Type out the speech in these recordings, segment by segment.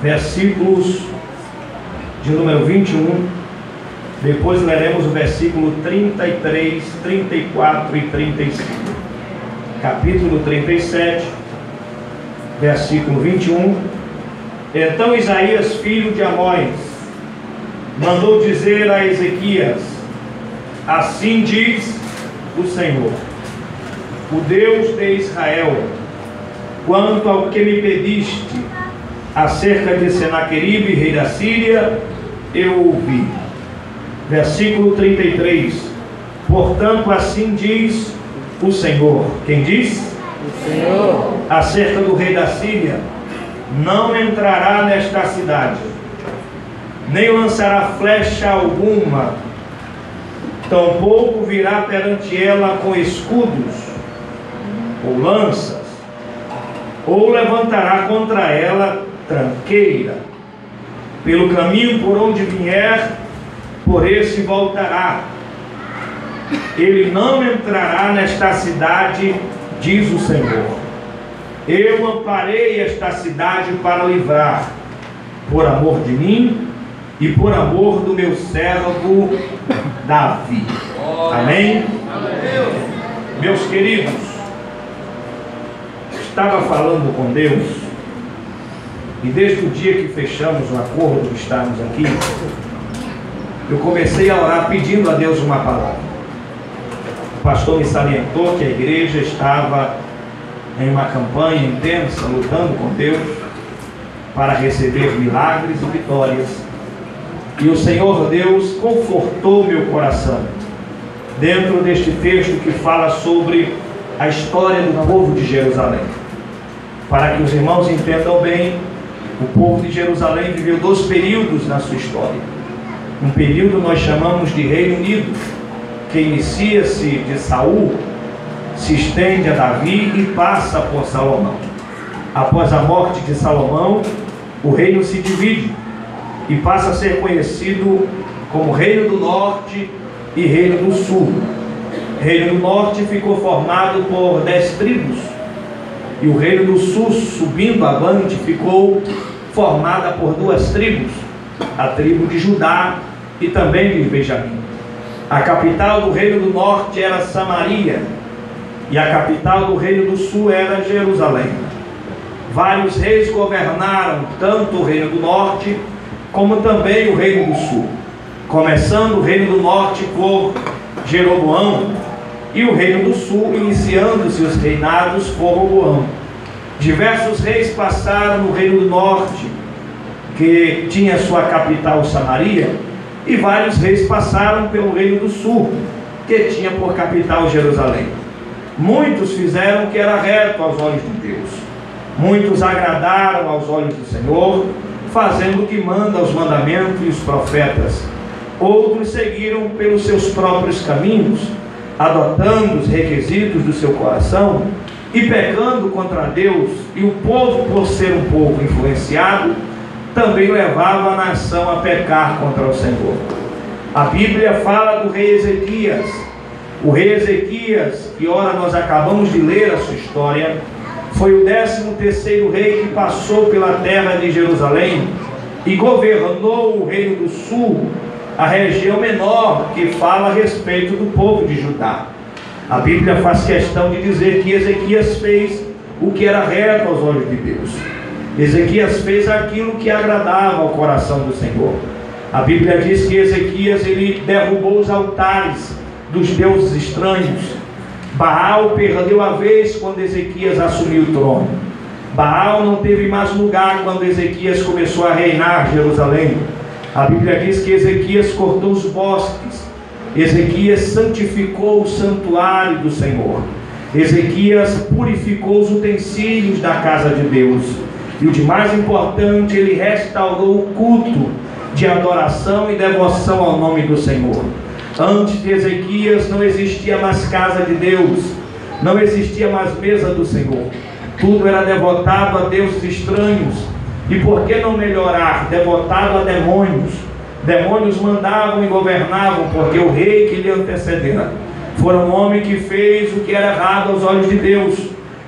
versículos de número 21. Depois leremos o versículo 33, 34 e 35. Capítulo 37, versículo 21. Então Isaías, filho de Amós, mandou dizer a Ezequias: assim diz o Senhor, o Deus de Israel, quanto ao que me pediste acerca de Senaqueribe, rei da Síria, eu ouvi. Versículo 33. Portanto, assim diz o Senhor. Quem diz? O Senhor. Acerca do rei da Síria: não entrará nesta cidade, nem lançará flecha alguma, tampouco virá perante ela com escudos ou lanças, ou levantará contra ela tranqueira. Pelo caminho por onde vier, por esse voltará. Ele não entrará nesta cidade, diz o Senhor. Eu amparei esta cidade para livrar, por amor de mim e por amor do meu servo Davi. Amém? Meus queridos, estava falando com Deus, e desde o dia que fechamos o acordo de estarmos aqui, eu comecei a orar pedindo a Deus uma palavra. O pastor me salientou que a igreja estava em uma campanha intensa, lutando com Deus para receber milagres e vitórias. E o Senhor Deus confortou meu coração dentro deste texto que fala sobre a história do povo de Jerusalém. Para que os irmãos entendam bem, o povo de Jerusalém viveu 2 períodos na sua história. Um período nós chamamos de Reino Unido, que inicia-se de Saul, se estende a Davi e passa por Salomão. Após a morte de Salomão, o reino se divide e passa a ser conhecido como Reino do Norte e Reino do Sul. O Reino do Norte ficou formado por 10 tribos, e o Reino do Sul, subindo avante, ficou formada por 2 tribos, a tribo de Judá e também de Benjamim. A capital do Reino do Norte era Samaria, e a capital do Reino do Sul era Jerusalém. Vários reis governaram tanto o Reino do Norte como também o Reino do Sul, começando o Reino do Norte por Jeroboão, e o Reino do Sul iniciando seus reinados por Roboão. Diversos reis passaram no Reino do Norte, que tinha sua capital Samaria, e vários reis passaram pelo Reino do Sul, que tinha por capital Jerusalém. Muitos fizeram o que era reto aos olhos de Deus, muitos agradaram aos olhos do Senhor, fazendo o que manda os mandamentos e os profetas. Outros seguiram pelos seus próprios caminhos, adotando os requisitos do seu coração e pecando contra Deus, e o povo, por ser um povo influenciado, também levava a nação a pecar contra o Senhor. A Bíblia fala do rei Ezequias. O rei Ezequias, que ora nós acabamos de ler a sua história, foi o 13º rei que passou pela terra de Jerusalém e governou o Reino do Sul, a região menor, que fala a respeito do povo de Judá. A Bíblia faz questão de dizer que Ezequias fez o que era reto aos olhos de Deus. Ezequias fez aquilo que agradava ao coração do Senhor. A Bíblia diz que Ezequias ele derrubou os altares dos deuses estranhos. Baal perdeu a vez quando Ezequias assumiu o trono. Baal não teve mais lugar quando Ezequias começou a reinar em Jerusalém. A Bíblia diz que Ezequias cortou os bosques. Ezequias santificou o santuário do Senhor. Ezequias purificou os utensílios da casa de Deus. E o de mais importante, ele restaurou o culto de adoração e devoção ao nome do Senhor. Antes de Ezequias não existia mais casa de Deus, não existia mais mesa do Senhor. Tudo era devotado a deuses estranhos. E por que não melhorar? Devotado a demônios. Demônios mandavam e governavam, porque o rei que lhe antecedera foi um homem que fez o que era errado aos olhos de Deus,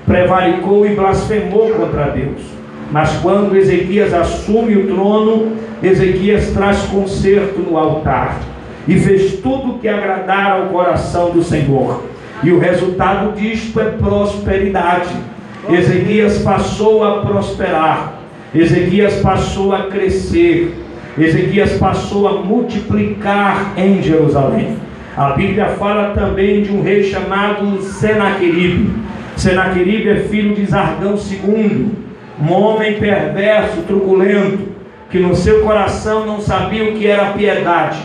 prevaricou e blasfemou contra Deus. Mas quando Ezequias assume o trono, Ezequias traz conserto no altar e fez tudo que agradara ao coração do Senhor. E o resultado disto é prosperidade. Ezequias passou a prosperar, Ezequias passou a crescer, Ezequias passou a multiplicar em Jerusalém. A Bíblia fala também de um rei chamado Senaqueribe. Senaqueribe é filho de Zargão II, um homem perverso, truculento, que no seu coração não sabia o que era piedade,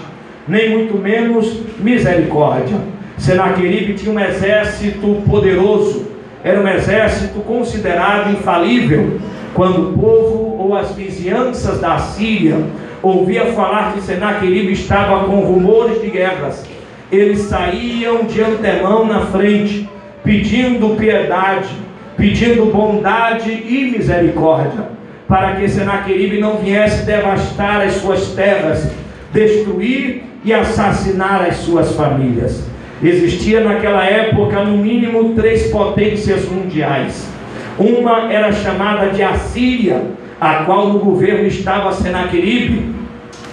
nem muito menos misericórdia. Senaqueribe tinha um exército poderoso, era um exército considerado infalível. Quando o povo ou as vizinhanças da Síria ouvia falar que Senaqueribe estava com rumores de guerras, eles saíam de antemão na frente, pedindo piedade, pedindo bondade e misericórdia, para que Senaqueribe não viesse devastar as suas terras, destruir e assassinar as suas famílias. Existia naquela época no mínimo 3 potências mundiais. Uma era chamada de Assíria, a qual no governo estava Senaqueribe.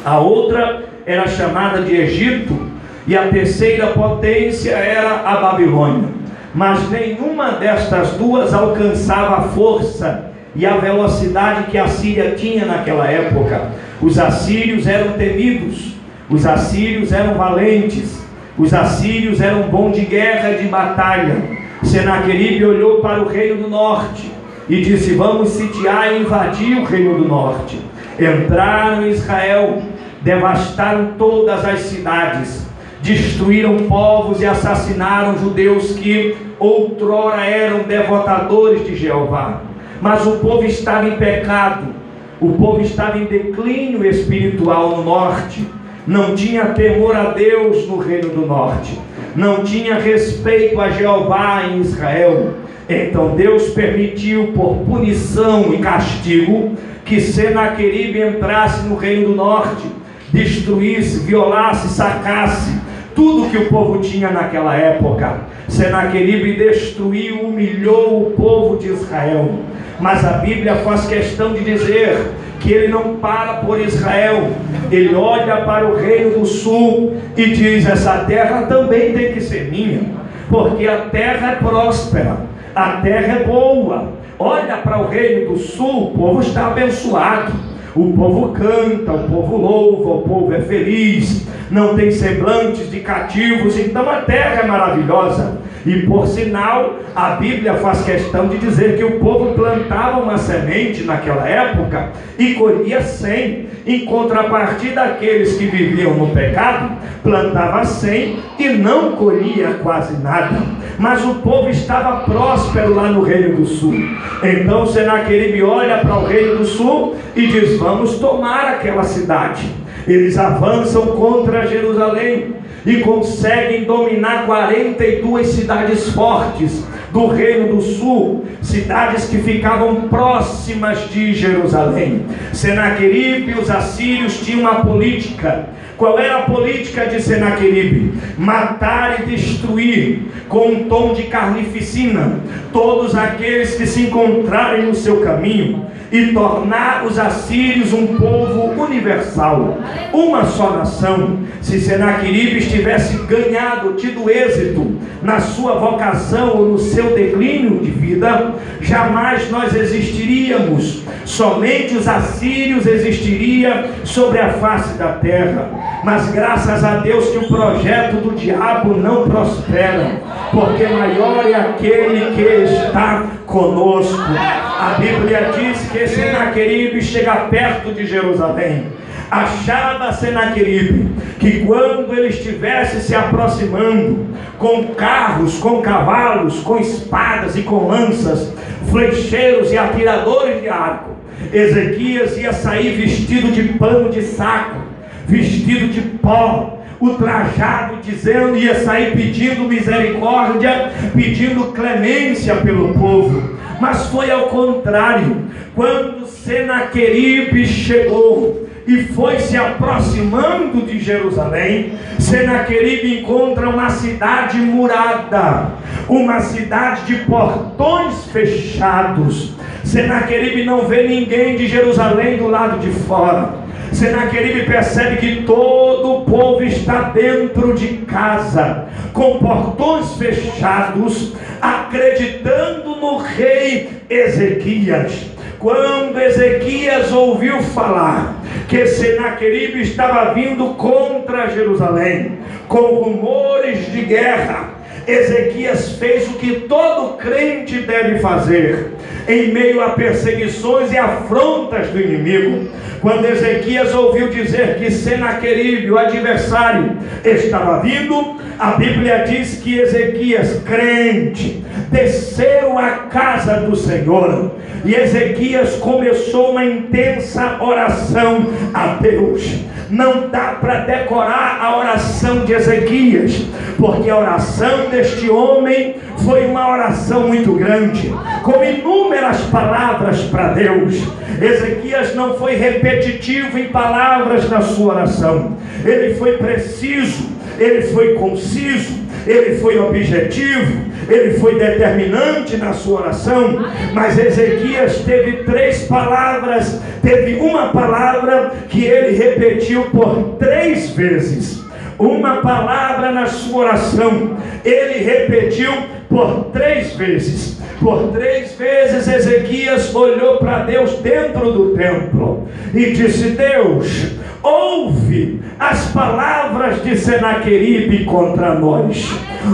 A outra era chamada de Egito, e a terceira potência era a Babilônia. Mas nenhuma destas duas alcançava a força e a velocidade que a Síria tinha naquela época. Os assírios eram temidos, os assírios eram valentes, os assírios eram bons de guerra, de batalha. Senaqueribe olhou para o reino do norte e disse: vamos sitiar e invadir o reino do norte. Entraram em Israel, devastaram todas as cidades, destruíram povos e assassinaram judeus que outrora eram devotadores de Jeová. Mas o povo estava em pecado, o povo estava em declínio espiritual no norte, não tinha temor a Deus no reino do norte, não tinha respeito a Jeová em Israel. Então Deus permitiu, por punição e castigo, que Senaqueribe entrasse no reino do norte, destruísse, violasse, sacasse tudo que o povo tinha naquela época. Senaqueribe destruiu, humilhou o povo de Israel. Mas a Bíblia faz questão de dizer que ele não para por Israel, ele olha para o reino do sul e diz: essa terra também tem que ser minha, porque a terra é próspera, a terra é boa. Olha para o reino do sul, o povo está abençoado, o povo canta, o povo louva, o povo é feliz, não tem semblantes de cativos, então a terra é maravilhosa. E por sinal, a Bíblia faz questão de dizer que o povo plantava uma semente naquela época e colhia 100, em contrapartida daqueles que viviam no pecado, plantava 100 e não colhia quase nada. Mas o povo estava próspero lá no reino do sul. Então Senaqueribe olha para o reino do sul e diz: vamos tomar aquela cidade. Eles avançam contra Jerusalém e conseguem dominar 42 cidades fortes do reino do sul, cidades que ficavam próximas de Jerusalém. Senaqueribe e os assírios tinham uma política. Qual era a política de Senaqueribe? Matar e destruir com um tom de carnificina todos aqueles que se encontrarem no seu caminho, e tornar os assírios um povo universal, uma só nação. Se Senaqueribe estivesse ganhado, tido êxito na sua vocação ou no seu declínio de vida, jamais nós existiríamos. Somente os assírios existiriam sobre a face da terra. Mas graças a Deus que o projeto do diabo não prospera, porque maior é aquele que está conosco. A Bíblia diz que Senaqueribe chega perto de Jerusalém. Achava Senaqueribe que quando ele estivesse se aproximando, com carros, com cavalos, com espadas e com lanças, flecheiros e atiradores de arco, Ezequias ia sair vestido de pano de saco, vestido de pó, ultrajado, dizendo, ia sair pedindo misericórdia, pedindo clemência pelo povo. Mas foi ao contrário. Quando Senaqueribe chegou, e foi se aproximando de Jerusalém, Senaqueribe encontra uma cidade murada, uma cidade de portões fechados. Senaqueribe não vê ninguém de Jerusalém do lado de fora. Senaqueribe percebe que todo o povo está dentro de casa, com portões fechados, acreditando no rei Ezequias. Quando Ezequias ouviu falar que Senaqueribe estava vindo contra Jerusalém, com rumores de guerra, Ezequias fez o que todo crente deve fazer em meio a perseguições e afrontas do inimigo. Quando Ezequias ouviu dizer que Senaqueribe, o adversário, estava vindo, a Bíblia diz que Ezequias, crente, desceu à casa do Senhor, e Ezequias começou uma intensa oração a Deus. Não dá para decorar a oração de Ezequias, porque a oração deste homem foi uma oração muito grande, com inúmeras palavras para Deus. Ezequias não foi repetitivo em palavras na sua oração, ele foi preciso, ele foi conciso, ele foi objetivo, ele foi determinante na sua oração. Mas Ezequias teve 3 palavras, teve uma palavra que ele repetiu por 3 vezes. Uma palavra na sua oração ele repetiu por 3 vezes. Por 3 vezes Ezequias olhou para Deus dentro do templo e disse: Deus, ouve as palavras de Senaqueribe contra nós,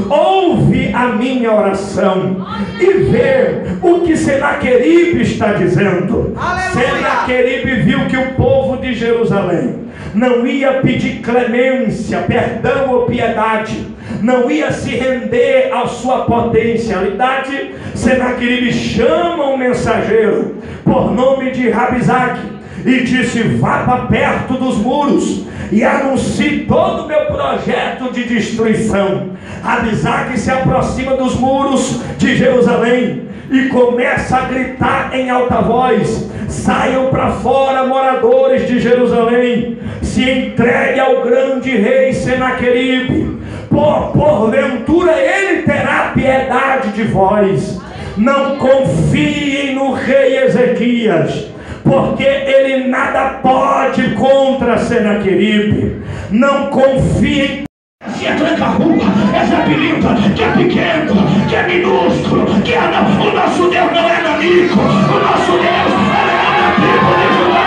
ouve a minha oração e vê o que Senaqueribe está dizendo. Senaqueribe viu que o povo de Jerusalém não ia pedir clemência, perdão ou piedade, não ia se render à sua potencialidade. Senaqueribe chama um mensageiro por nome de Rabizaque e disse: vá para perto dos muros e anuncie todo o meu projeto de destruição. Rabizaque se aproxima dos muros de Jerusalém e começa a gritar em alta voz: saiam para fora, moradores de Jerusalém, se entregue ao grande rei Senaqueribe, porventura ele terá piedade de vós. Não confiem no rei Ezequias, porque ele nada pode contra Senaqueribe. Não confiem. Se é tranca-rua, é Zapilita, que é pequeno, que é minúsculo, que é não. O nosso Deus não é nanico, o nosso Deus é da tribo de Judá,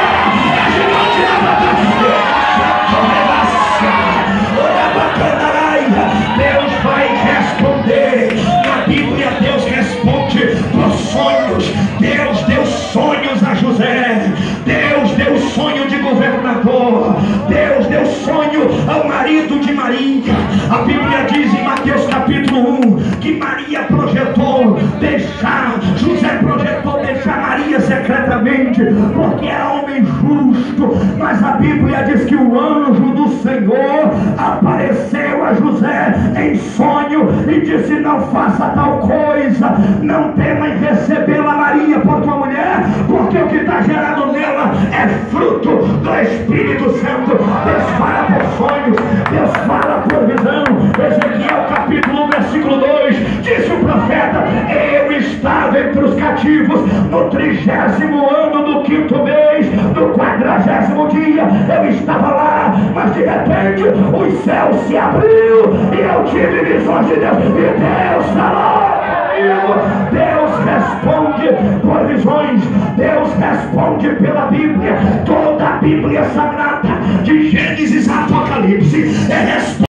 é gigante da batalha. Deus vai responder. Na Bíblia Deus responde por sonhos. Deus deu sonhos a José, Deus deu sonho de governador, Deus deu sonho ao marido de Maria. A Bíblia diz em Mateus capítulo 1 que Maria projetou deixar, José projetou deixar Maria secretamente, porque era homem justo. Mas a Bíblia diz que o anjo do Senhor apareceu a José em sonho e disse: não faça tal coisa, não tema em recebê-la Maria por tua mulher, porque o que está gerado nela é fruto do Espírito Santo. Deus fala por sonhos, Deus fala por visão. Ezequiel capítulo 1 versículo 2 disse o profeta: eu estava entre os cativos no 30º ano do 5º mês, no 40º dia eu estava lá, mas de repente os céus se abriu e eu tive visões de Deus, e Deus falou. Deus responde por visões, Deus responde pela Bíblia. Toda a Bíblia Sagrada, de Gênesis a Apocalipse, é resposta.